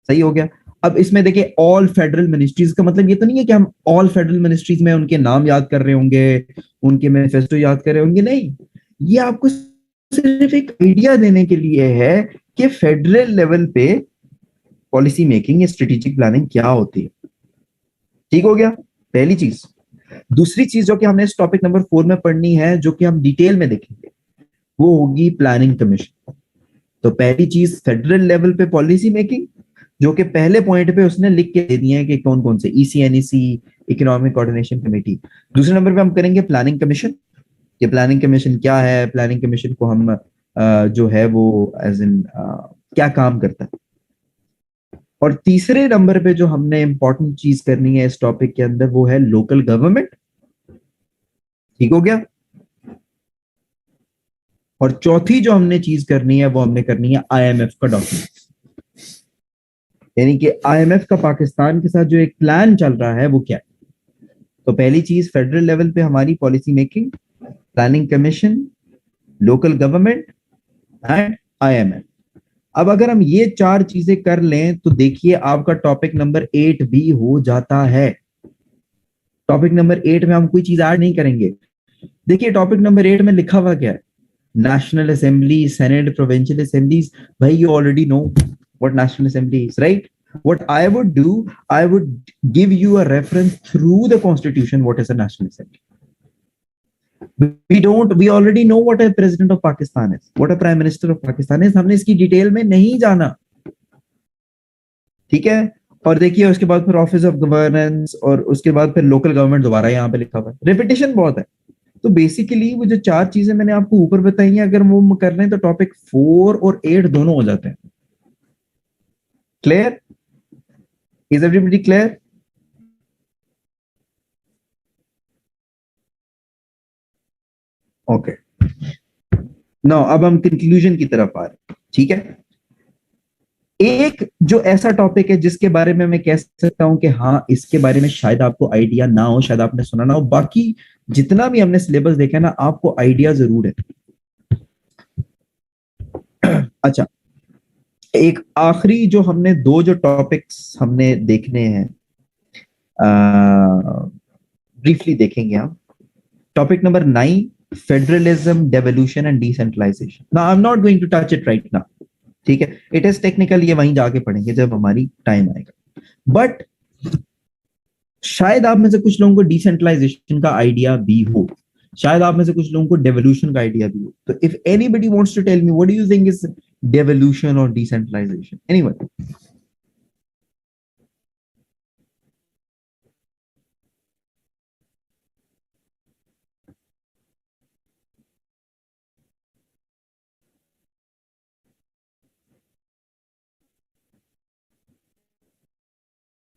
सही हो गया। अब इसमें देखिए ऑल फेडरल मिनिस्ट्रीज का मतलब ये तो नहीं है कि हम ऑल फेडरल मिनिस्ट्रीज में उनके नाम याद कर रहे होंगे, उनके मैनिफेस्टो याद कर रहे होंगे, नहीं। ये आपको सिर्फ एक आइडिया देने के लिए है कि फेडरल लेवल पे पॉलिसी मेकिंग या स्ट्रेटेजिक प्लानिंग क्या होती है। ठीक हो गया, पहली चीज। दूसरी चीज जो कि हमने इस टॉपिक नंबर 4 में पढ़नी है, जो कि हम डिटेल में देखेंगे, वो होगी प्लानिंग कमीशन। तो पहली चीज फेडरल लेवल पे पॉलिसी मेकिंग, जो कि पहले पॉइंट पे उसने लिख के दे दिए हैं कि कौन कौन से ECNEC, इकोनॉमिक कोऑर्डिनेशन कमेटी। दूसरे नंबर पे हम करेंगे प्लानिंग कमीशन, कि प्लानिंग कमीशन क्या है, प्लानिंग कमीशन को हम जो है वो एज इन क्या काम करता है। और तीसरे नंबर पे जो हमने इंपॉर्टेंट चीज करनी है इस टॉपिक के अंदर, वो है लोकल गवर्नमेंट। ठीक हो गया। और चौथी जो हमने चीज करनी है वो हमने करनी है IMF का डॉक्यूमेंट, यानी कि IMF का पाकिस्तान के साथ जो एक प्लान चल रहा है वो क्या है। तो पहली चीज फेडरल लेवल पे हमारी policy making, planning commission, local government and IMF। अब अगर हम ये चार चीजें कर लें तो देखिए आपका टॉपिक नंबर 8 भी हो जाता है। टॉपिक नंबर 8 में हम कोई चीज ऐड नहीं करेंगे। देखिए टॉपिक नंबर 8 में लिखा हुआ क्या है, national assembly, senate, provincial assemblies. भाई you already know what national assembly is, right? What I would do, I would give you a reference through the constitution what is a national assembly. We already know what a president of Pakistan is, what a prime minister of Pakistan is. हमने इसकी डिटेल में नहीं जाना, ठीक है? और देखिए उसके बाद फिर ऑफिस ऑफ गवर्नेंस और उसके बाद फिर लोकल गवर्नमेंट दोबारा यहाँ पे लिखा हुआ है, रिपीटेशन बहुत है। तो बेसिकली वो जो चार चीजें मैंने आपको ऊपर बताई हैं, अगर वो कर लें तो टॉपिक 4 और 8 दोनों हो जाते हैं। Clear? Is everybody clear? Okay, now अब हम कंक्लूजन की तरफ आ रहे हैं। ठीक है, एक जो ऐसा टॉपिक है जिसके बारे में मैं कह सकता हूं कि हाँ इसके बारे में शायद आपको आइडिया ना हो, शायद आपने सुना ना हो, बाकी जितना भी हमने सिलेबस देखा है ना आपको आइडिया जरूर है। अच्छा, एक आखिरी जो हमने दो जो टॉपिक्स हमने देखने हैं, ब्रीफली देखेंगे हम। Topic number 9, federalism, devolution and decentralisation. Now I am not going to touch it right now, ठीक है? इट इज टेक्निकल, ये वहीं जाके पढ़ेंगे जब हमारी टाइम आएगा। बट शायद आप में से कुछ लोगों को डिसेंट्रलाइजेशन का आइडिया भी हो, शायद आप में से कुछ लोगों को डेवोल्यूशन का आइडिया भी हो। तो if anybody wants to tell me what do you think is devolution और डिसेंट्रलाइजेशन, एनीवन?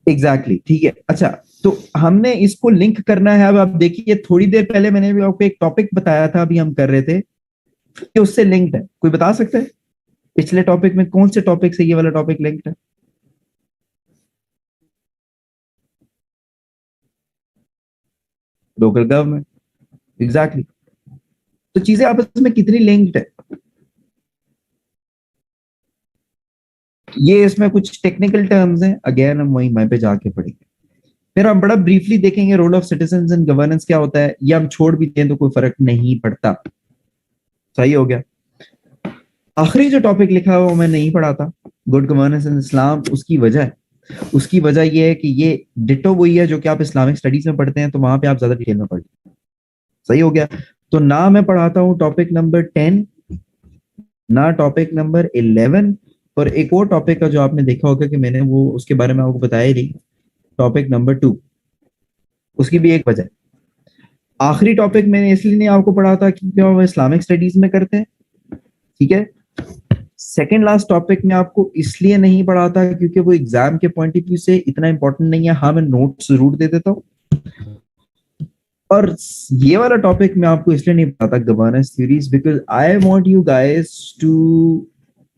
एग्जैक्टली ठीक है। अच्छा, तो हमने इसको लिंक करना है। अब आप देखिए, थोड़ी देर पहले मैंने भी आपको एक टॉपिक बताया था, अभी हम कर रहे थे, कि उससे लिंक्ड है। कोई बता सकता है पिछले टॉपिक में कौन से टॉपिक से ये वाला टॉपिक लिंक्ड है? Local government, exactly. तो चीजें आपस में कितनी लिंक्ड है, ये इसमें कुछ टेक्निकल टर्म्स हैं, अगेन हम वहीं पे जाके पढ़ेंगे। फिर हम बड़ा ब्रीफली देखेंगे role of citizens in governance क्या होता है। ये हम छोड़ भी दें तो कोई फर्क नहीं पड़ता। सही हो गया। आखिरी जो टॉपिक लिखा हुआ वो मैं नहीं पढ़ा था, गुड गवर्नेंस इन इस्लाम। उसकी वजह ये है कि ये डिटो वही है जो कि आप इस्लामिक स्टडीज में पढ़ते हैं, तो वहां पे आप ज्यादा डिटेल में पढ़ते हैं। सही हो गया। तो ना मैं पढ़ाता हूँ टॉपिक नंबर 10, ना टॉपिक नंबर 11, और एक और टॉपिक का जो आपने देखा होगा कि मैंने वो उसके बारे में आपको बताया ही नहीं, टॉपिक नंबर 2। उसकी भी एक वजह है। आखिरी टॉपिक मैंने इसलिए नहीं आपको पढ़ा था क्योंकि हम इस्लामिक स्टडीज में करते हैं, ठीक है। सेकेंड लास्ट टॉपिक में आपको इसलिए नहीं पढ़ा था क्योंकि वो एग्जाम के पॉइंट ऑफ व्यू से इतना इंपॉर्टेंट नहीं है। हाँ, मैं नोट जरूर दे देता हूँ। और ये वाला टॉपिक मैं आपको इसलिए नहीं पढ़ाता, governance theories, because I want you guys to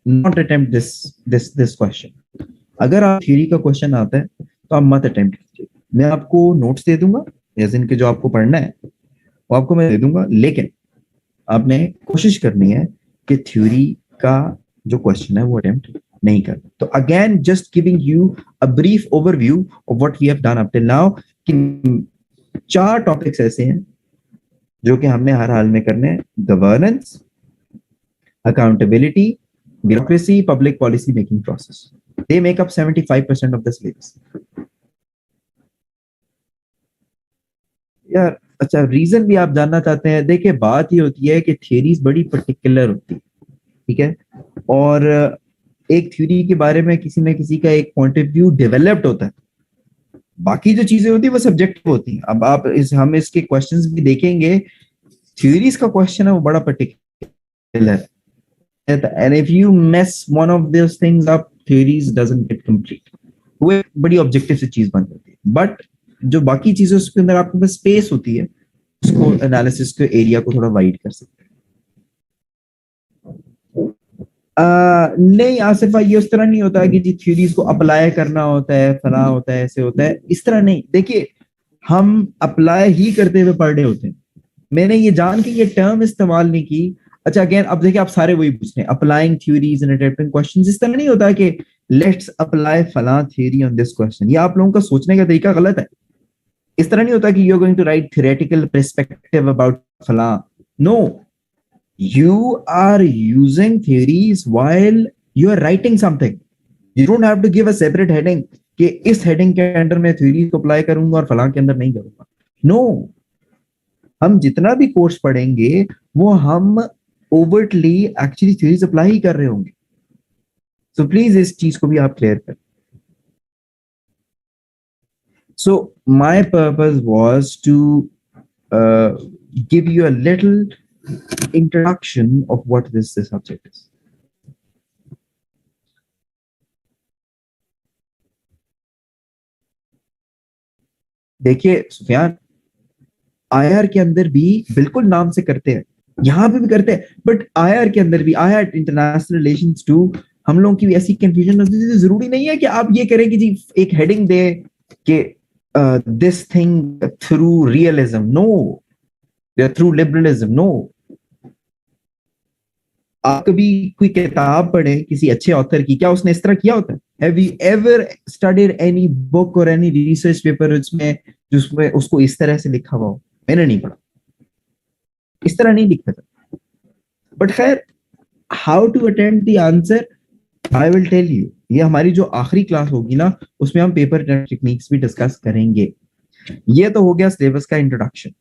not attempt this question. अगर आप थ्योरी का क्वेश्चन आता है तो आप मत अटेम्प्ट कीजिए। मैं आपको नोट्स दे दूंगा, जैसे इनके जो आपको पढ़ना है वो आपको मैं दे दूंगा, लेकिन आपने कोशिश करनी है कि थ्योरी का जो क्वेश्चन है वो अटेम्प्ट नहीं करना। तो again just giving you a brief overview of what we have done up till now, कि 4 टॉपिक्स ऐसे हैं जो कि हमने हर हाल में करने हैं: governance, accountability, bureaucracy, public policy making process. They make up 75% of the syllabus. यार अच्छा, रीजन भी आप जानना चाहते हैं? देखिए, बात ये होती है कि थियरीज बड़ी पर्टिकुलर होती है, ठीक है। और एक थ्योरी के बारे में किसी न किसी का एक पॉइंट ऑफ व्यू डेवलप्ड होता है, बाकी जो चीजें होती है वो सब्जेक्टिव होती हैं। अब आप हम इसके क्वेश्चंस भी देखेंगे। थ्योरीज का क्वेश्चन है वो बड़ा पर्टिकुलर है, and if you mess one of this things up, theories doesn't get complete. वो एक बड़ी ऑब्जेक्टिव से चीज बन जाती है, बट जो बाकी चीजें उसके अंदर आपके पास स्पेस होती है, उसको एनालिसिस के एरिया को थोड़ा वाइड कर सकते हैं। नहीं आसिफा, ये उस तरह नहीं होता है कि जी थ्योरीज को अप्लाई करना होता है, फला होता है, ऐसे होता है, इस तरह नहीं। देखिए, हम अप्लाई ही करते हुए पढ़ रहे होते हैं। मैंने ये जान के ये टर्म इस्तेमाल नहीं की। अच्छा, अगेन अब देखिए, आप सारे वही पूछ रहे हैं, applying theories and attempting questions. इस तरह नहीं होता है कि लेट्स अप्लाई फला थ्योरी ऑन दिस क्वेश्चन। ये आप लोगों का सोचने का तरीका गलत है। इस तरह नहीं होता कि you are going to write theoretical perspective about फला। No, you are using theories while you are writing something. You don't have to give a separate heading कि इस हेडिंग के अंडर में थ्योरी को अप्लाई करूंगा और फलां के अंदर नहीं करूंगा। नो, हम जितना भी कोर्स पढ़ेंगे वो हम ओवर्टली एक्चुअली थ्योरीज अप्लाई ही कर रहे होंगे। सो प्लीज इस चीज को भी आप क्लियर करें। So my purpose was to give you a little introduction of what this subject is. देखिए सुफियान, आईआर के अंदर भी बिल्कुल नाम से करते हैं, यहाँ पे भी करते हैं, बट आईआर के अंदर भी, आईआर इंटरनेशनल रिलेशंस टू, हम लोगों की भी ऐसी कंफ्यूजन होती है। जरूरी नहीं है कि आप ये करें कि जी एक हेडिंग दे कि this thing through realism, no, through liberalism, no. आप कभी कोई किताब पढ़े किसी अच्छे ऑथर की, क्या उसने इस तरह किया होता है? Have you ever studied any book और एनी रिसर्च पेपर उसमें जिसमें उसको इस तरह से लिखा हुआ हो? मैंने नहीं पढ़ा, इस तरह नहीं लिखा था। बट खैर, how to attempt the answer, I will tell you. ये हमारी जो आखिरी क्लास होगी ना, उसमें हम पेपर टेक्निक्स भी डिस्कस करेंगे। ये तो हो गया सिलेबस का इंट्रोडक्शन।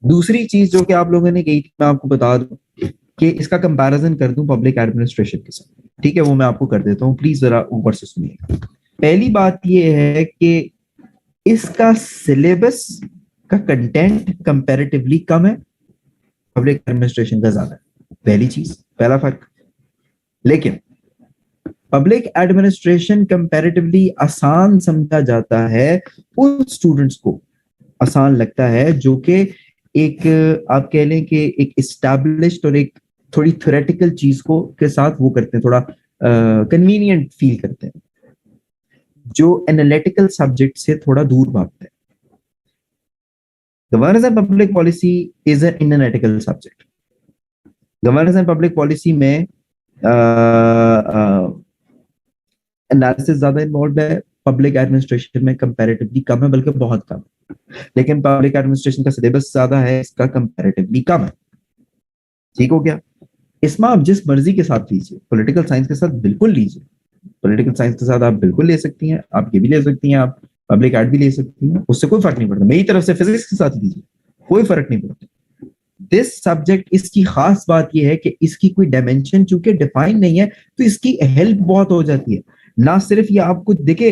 दूसरी चीज जो कि आप लोगों ने कही थी, मैं आपको बता दूं कि इसका कंपैरिजन कर दूं पब्लिक एडमिनिस्ट्रेशन के साथ, ठीक है? वो मैं आपको कर देता हूँ, प्लीज जरा ऊपर से सुनिएगा। पहली बात ये है कि इसका सिलेबस का कंटेंट कंपैरेटिवली कम है, पब्लिक एडमिनिस्ट्रेशन का ज्यादा है। पहली चीज, पहला फर्क। लेकिन पब्लिक एडमिनिस्ट्रेशन कंपैरेटिवली आसान समझा जाता है उन स्टूडेंट्स को, आसान लगता है जो कि एक आप कह लें कि एक इस्टेब्लिश्ड और एक थोड़ी थ्योरेटिकल चीज को के साथ वो करते हैं, थोड़ा कन्वीनियंट फील करते हैं, जो एनालिटिकल सब्जेक्ट से थोड़ा दूर भागते हैं। Governance and public policy is an analytical subject. Governance and public policy में एनालिसिस ज्यादा इन्वॉल्व है, पब्लिक एडमिनिस्ट्रेशन में कंपैरेटिवली कम है, बल्कि बहुत कम। लेकिन पब्लिक एडमिनिस्ट्रेशन का सिलेबस ज्यादा है, इसका कंपैरेटिवली कम है। ठीक हो गया। इसमें आप जिस मर्जी के साथ लीजिए, पॉलिटिकल साइंस के साथ बिल्कुल लीजिए, पॉलिटिकल साइंस के साथ आप बिल्कुल ले सकती हैं, आप ये भी ले सकती हैं, आप पब्लिक एड भी ले सकती हैं, उससे कोई फर्क नहीं पड़ता। मेरी तरफ से फिजिक्स के साथ लीजिए, कोई फर्क नहीं पड़ता। दिस सब्जेक्ट, इसकी खास बात यह है कि इसकी कोई डायमेंशन चूंकि डिफाइन नहीं है, तो इसकी हेल्प बहुत हो जाती है। ना सिर्फ ये आपको देखे,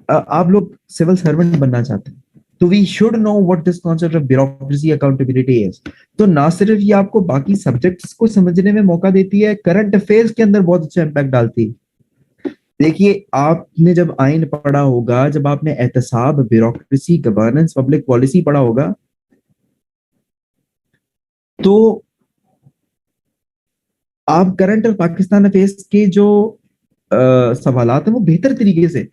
आप लोग सिविल सर्वेंट बनना चाहते हैं, तो we should know what this concept of bureaucracy accountability is. तो ना सिर्फ ये आपको बाकी सब्जेक्ट्स को समझने में मौका देती है, करंट अफेयर्स के अंदर बहुत अच्छा इंपैक्ट डालती है। देखिए, आपने जब आइन पढ़ा होगा, जब आपने एहतसाब, ब्यूरोक्रेसी, गवर्नेंस, पब्लिक पॉलिसी पढ़ा होगा, तो आप करंट और पाकिस्तान अफेयर्स के जो सवालात हैं वो बेहतर तरीके से,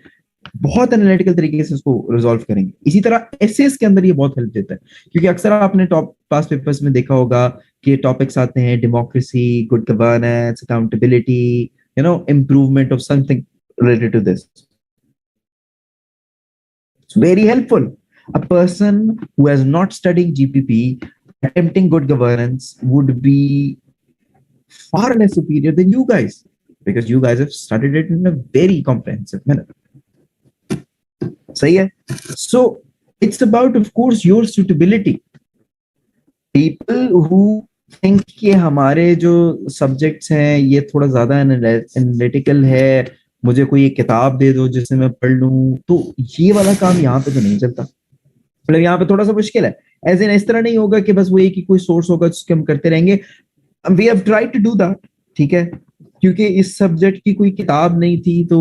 बहुत एनालिटिकल तरीके से उसको रिजॉल्व करेंगे। इसी तरह एसेस के अंदर ये बहुत हेल्प देता है, क्योंकि अक्सर आपने टॉप पास पेपर्स में देखा होगा कि टॉपिक्स आते हैं democracy, good governance, accountability, improvement of something related to this. It's very helpful. A person who has not studied GPP attempting good governance would be far less superior than you guys, because you guys have studied it in a very comprehensive manner. सही है? So it's about, of course, your suitability. People who think कि हमारे जो सब्जेक्ट्स हैं ये थोड़ा ज्यादा एनालिटिकल है, मुझे कोई एक किताब दे दो जिसे मैं पढ़ लूं, तो ये वाला काम यहाँ पे तो नहीं चलता। मतलब यहाँ पे थोड़ा सा मुश्किल है। एज इन इस तरह नहीं होगा कि बस वो एक ही कोई सोर्स होगा जिसके हम करते रहेंगे। We have tried to do that, ठीक है, क्योंकि इस सब्जेक्ट की कोई किताब नहीं थी, तो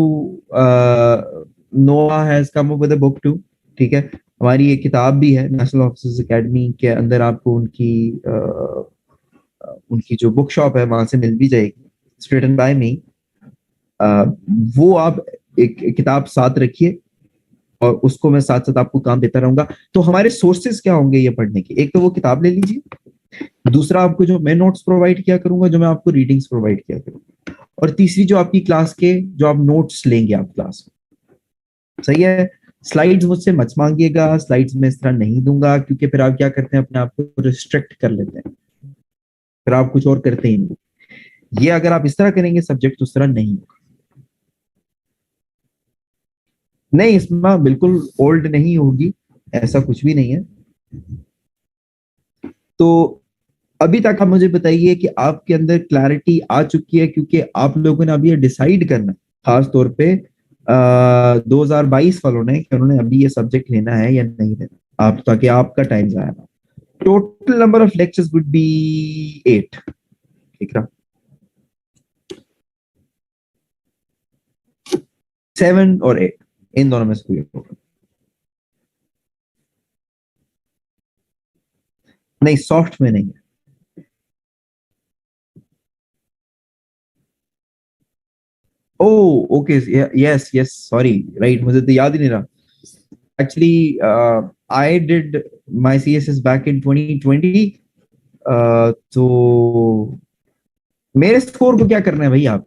Noah has come up with a book too. ठीक है, हमारी एक किताब भी है नेशनल ऑफिसर्स एकेडमी के अंदर, आपको उनकी जो बुक शॉप है वहां से मिल भी जाएगी, इट्स रिटन बाय मी। वो आप एक किताब साथ रखिए और उसको मैं साथ साथ आपको काम देता रहूंगा। तो हमारे सोर्सेज क्या होंगे ये पढ़ने के? एक तो वो किताब ले लीजिए, दूसरा आपको जो मैं नोट्स प्रोवाइड किया करूंगा, जो मैं आपको रीडिंग्स प्रोवाइड किया करूंगा, और तीसरी जो आपकी क्लास के जो आप नोट्स लेंगे आप क्लास में। सही है? स्लाइड्स मुझसे मत मांगिएगा, स्लाइड्स में इस तरह नहीं दूंगा, क्योंकि फिर आप क्या करते हैं, अपने आप को रिस्ट्रिक्ट कर लेते हैं, फिर आप कुछ और करते ही नहीं। ये अगर आप इस तरह करेंगे सब्जेक्ट, उस तरह नहीं होगा। नहीं, इसमें बिल्कुल ओल्ड नहीं होगी, ऐसा कुछ भी नहीं है। तो अभी तक आप मुझे बताइए कि आपके अंदर क्लैरिटी आ चुकी है, क्योंकि आप लोगों ने अभी ये डिसाइड करना है, खास तौर पे 2022 वालों ने, कि उन्होंने अभी ये सब्जेक्ट लेना है या नहीं लेना, आप, ताकि आपका टाइम जाया ना। Total number of lectures would be 8। ठीक है, 7 और 8, इन दोनों में से कोई होगा। नहीं, सॉफ्ट में नहीं है। Oh, okay, yes yes, sorry, right, मुझे तो याद ही नहीं रहा। Actually I did my CSS back in 2020। तो मेरे स्कोर को क्या करना है भाई आप?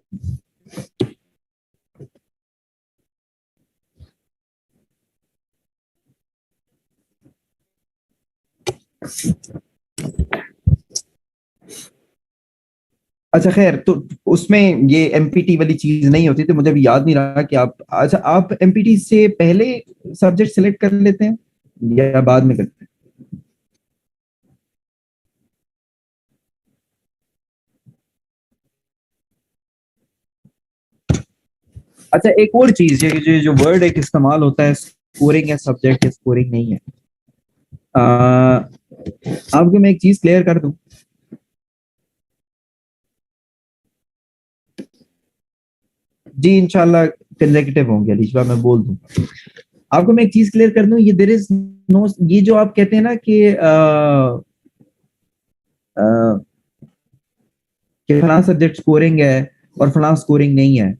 अच्छा खैर, तो उसमें ये एमपीटी वाली चीज नहीं होती, तो मुझे अभी याद नहीं रहा कि आप, अच्छा, आप एमपीटी से पहले सब्जेक्ट सेलेक्ट कर लेते हैं या बाद में करते हैं? अच्छा, एक और चीज, ये जो वर्ड एक इस्तेमाल होता है, स्कोरिंग है सब्जेक्ट, स्कोरिंग नहीं है। आपको मैं एक चीज क्लियर कर दूं, जी इंशाल्लाह कंसेक्यूटिव होंगे अलीशा, मैं बोल दूं आपको। मैं एक चीज क्लियर कर दूं, ये देयर इज नो, ये जो आप कहते हैं ना कि फलां सब्जेक्ट स्कोरिंग है और फलां स्कोरिंग नहीं है,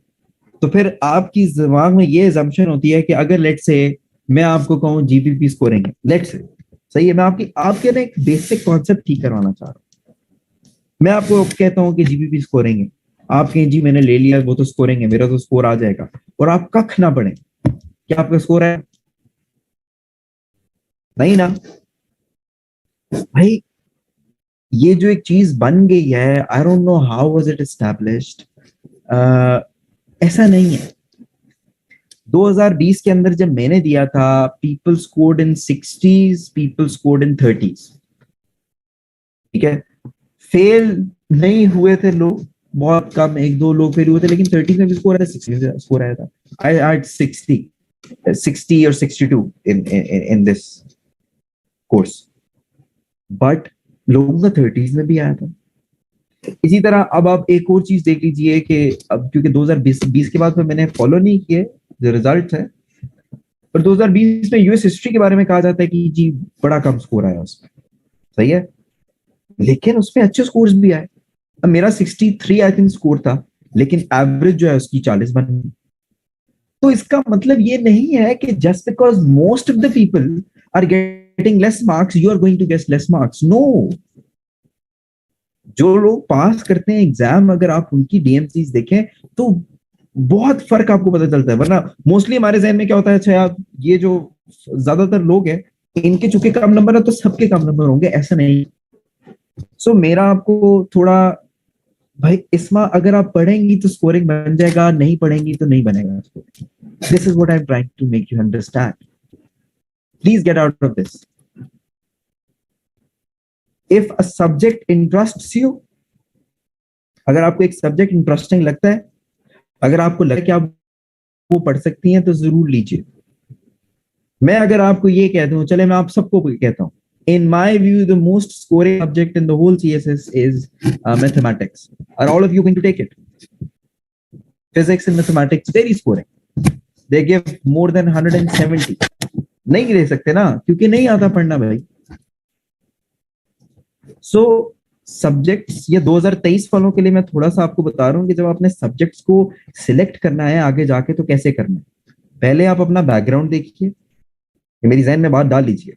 तो फिर आपकी दिमाग में ये assumption होती है कि अगर लेट से मैं आपको कहूँ जीपीपी स्कोरिंग है, लेट से, सही है, मैं आपके ना एक बेसिक कॉन्सेप्ट ठीक करवाना चाह रहा हूँ। मैं आपको कहता हूँ कि जीपीपी स्कोरिंग है, आप कहें जी मैंने ले लिया वो तो स्कोरिंग है, मेरा तो स्कोर आ जाएगा, और आप कख ना पढ़े, क्या आपका स्कोर है? नहीं ना भाई। ये जो एक चीज बन गई है, I don't know how was it established, ऐसा नहीं है। 2020 के अंदर जब मैंने दिया था, people scored in 60s, people scored in 30s, ठीक है। फेल नहीं हुए थे लोग, बहुत कम, एक दो लोग फेल हुए थे, लेकिन 30 में भी स्कोर आया था, 60 में स्कोर आया था। आई हैड 60 और 62 इन दिस कोर्स, बट लोगों का 30s में भी आया था। इसी तरह अब आप एक और चीज देख लीजिए कि अब क्योंकि 2020 के बाद में मैंने फॉलो नहीं किए जो रिजल्ट है, पर 2020 में यूएस हिस्ट्री के बारे में कहा जाता है कि जी बड़ा कम स्कोर आया उसमें, सही है, लेकिन उसमें अच्छे स्कोर्स भी आए। अब मेरा 63 आई थिंक स्कोर था, लेकिन एवरेज जो है उसकी 40 बन गई। तो इसका मतलब ये नहीं है कि just because most of the people are getting less marks you are going to get less marks, no. जो लोग पास करते हैं एग्जाम, अगर आप उनकी डीएमसीज देखें तो बहुत फर्क आपको पता चलता है। वरना मोस्टली हमारे जहन में क्या होता है, अच्छा यार ये जो ज्यादातर लोग हैं इनके चूंकि कम नंबर है तो सबके कम नंबर होंगे, ऐसा नहीं। सो मेरा आपको थोड़ा, भाई इसमें अगर आप पढ़ेंगी तो स्कोरिंग बन जाएगा, नहीं पढ़ेंगी तो नहीं बनेगा। This is what I am trying to make you understand, please get out of this. If a subject interests you, अगर आपको एक सब्जेक्ट इंटरेस्टिंग लगता है, अगर आपको लगे कि आप वो पढ़ सकती हैं, तो जरूर लीजिए। मैं अगर आपको ये कहता हूँ, चले मैं आप सबको कहता हूँ, in my view the most scoring subject in the whole CSS is mathematics. Are all of you going to take it? Physics and mathematics very scoring, they give more than 170। नहीं ले सकते ना, क्योंकि नहीं आता पढ़ना भाई। सो सब्जेक्ट्स, ये 2023 वालों के लिए मैं थोड़ा सा आपको बता रहा हूँ कि जब आपने सब्जेक्ट्स को सिलेक्ट करना है आगे जाके तो कैसे करना है। पहले आप अपना बैकग्राउंड देखिए, मेरी जहन में बात डाल लीजिए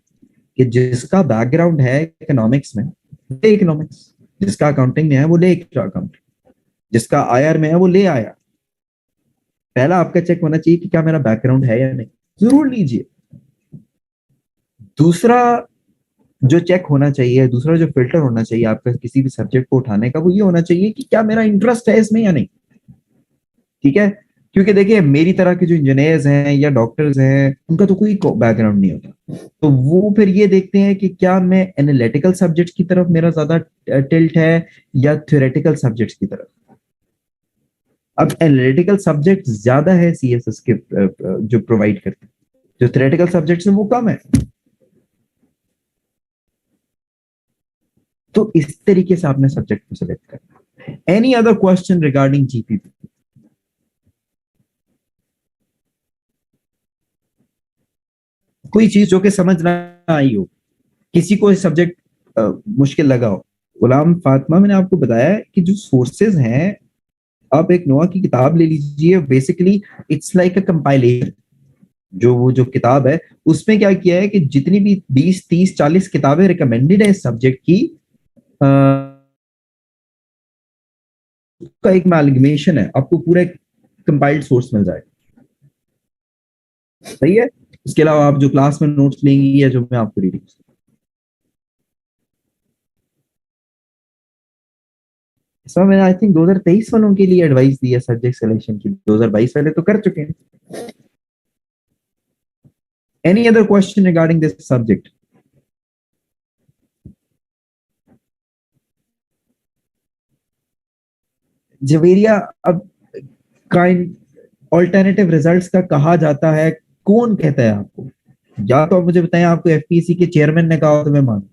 कि जिसका बैकग्राउंड है इकोनॉमिक्स में ले इकोनॉमिक्स, जिसका अकाउंटिंग में है वो ले अकाउंटिंग, जिसका आईआर में है वो ले आया। पहला आपका चेक होना चाहिए कि क्या मेरा बैकग्राउंड है या नहीं, जरूर लीजिए। दूसरा जो चेक होना चाहिए, दूसरा जो फिल्टर होना चाहिए आपका किसी भी सब्जेक्ट को उठाने का, वो ये होना चाहिए कि क्या मेरा इंटरेस्ट है इसमें या नहीं, ठीक है। क्योंकि देखिए मेरी तरह के जो इंजीनियर्स हैं या डॉक्टर्स हैं उनका तो कोई बैकग्राउंड नहीं होता, तो वो फिर ये देखते हैं कि क्या मैं एनालिटिकल सब्जेक्ट्स की तरफ मेरा ज्यादा टिल्ट है या थ्योरेटिकल सब्जेक्ट्स की तरफ। अब एनालिटिकल सब्जेक्ट ज्यादा है सीएसएस के जो प्रोवाइड करते हैं, जो थ्योरेटिकल सब्जेक्ट्स हैं वो कम है। तो इस तरीके से आपने सब्जेक्ट को सिलेक्ट करना। Any other question regarding GPP? कोई चीज जो कि समझ ना आई हो, किसी को सब्जेक्ट मुश्किल लगा हो? गुलाम फातिमा, मैंने आपको बताया है कि जो सोर्सेज हैं, आप एक नोआ की किताब ले लीजिए, basically it's like a compilation. जो वो जो किताब है उसमें क्या किया है कि जितनी भी 20 30 40 किताबें रिकमेंडेड है इस सब्जेक्ट की, का एक मैलगमेशन है, आपको पूरा एक कंपाइल्ड सोर्स मिल जाएगा, सही है। इसके अलावा आप जो क्लास में नोट्स लेंगी या जो मैं आपको रीडिंग, इसमें मैंने आई थिंक 2023 वालों के लिए एडवाइस दी है सब्जेक्ट सिलेक्शन की, 2022 वाले तो कर चुके हैं। Any other question regarding this subject? Javeria, अब काइंड ऑल्टरनेटिव रिजल्ट्स का कहा जाता है, कौन कहता है आपको? या तो आप मुझे बताएं, आपको एफपीएससी के चेयरमैन ने कहा हो तो मैं मानूं।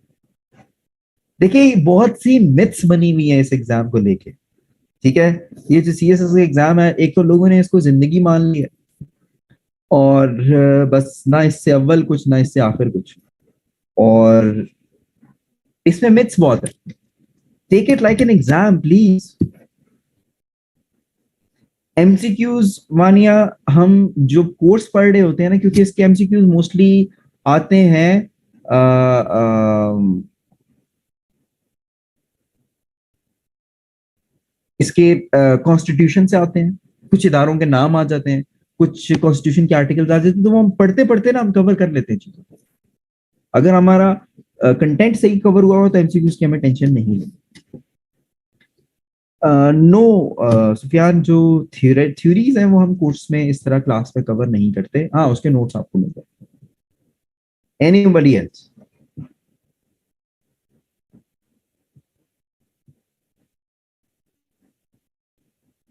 देखिए बहुत सी मिथ्स बनी हुई है इस एग्जाम को लेके, ठीक है। ये जो सीएसएस का एग्जाम है, एक तो लोगों ने इसको जिंदगी मान ली है, और बस ना इससे अव्वल कुछ ना इससे आखिर कुछ, और इसमें मिथ्स बहुत है। Take it like an exam please. MCQs mania, हम जो कोर्स पढ़ रहे होते हैं ना, क्योंकि इसके एमसीक्यूज मोस्टली आते हैं अ, अ, इसके कॉन्स्टिट्यूशन से आते हैं, कुछ इदारों के नाम आ जाते हैं, कुछ कॉन्स्टिट्यूशन के आर्टिकल्स आ जाते हैं, तो वो हम पढ़ते पढ़ते ना हम कवर कर लेते हैं चीजों को। अगर हमारा कंटेंट सही कवर हुआ हो तो एमसीक्यूज की हमें टेंशन नहीं है। नो सुफियान, जो थ्योरीज हैं वो हम कोर्स में इस तरह क्लास में कवर नहीं करते। हाँ, उसके नोट्स आपको मिल जाते हैं। Anybody else?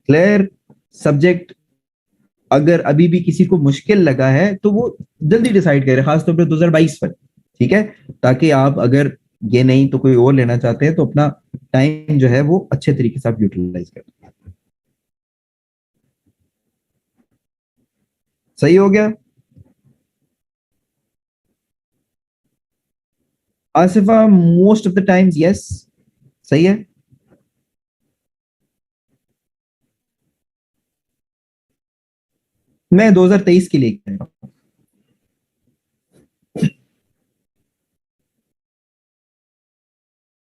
Clear subject? अगर अभी भी किसी को मुश्किल लगा है तो वो जल्दी डिसाइड करे, खासतौर पर 2022 पर, ठीक है, ताकि आप अगर ये नहीं तो कोई और लेना चाहते हैं तो अपना टाइम जो है वो अच्छे तरीके से आप यूटिलाइज करें। सही हो गया? Asifa, most of the times yes. सही है। मैं 2023 के लिए कह रहा हूँ।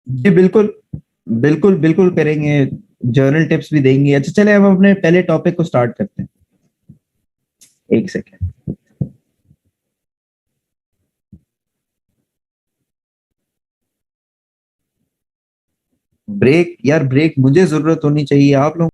जी बिल्कुल, बिल्कुल बिल्कुल करेंगे। जर्नल टिप्स भी देंगे। अच्छा चले, हम अपने पहले टॉपिक को स्टार्ट करते हैं। एक सेकेंड। ब्रेक? यार ब्रेक मुझे जरूरत होनी चाहिए, आप लोग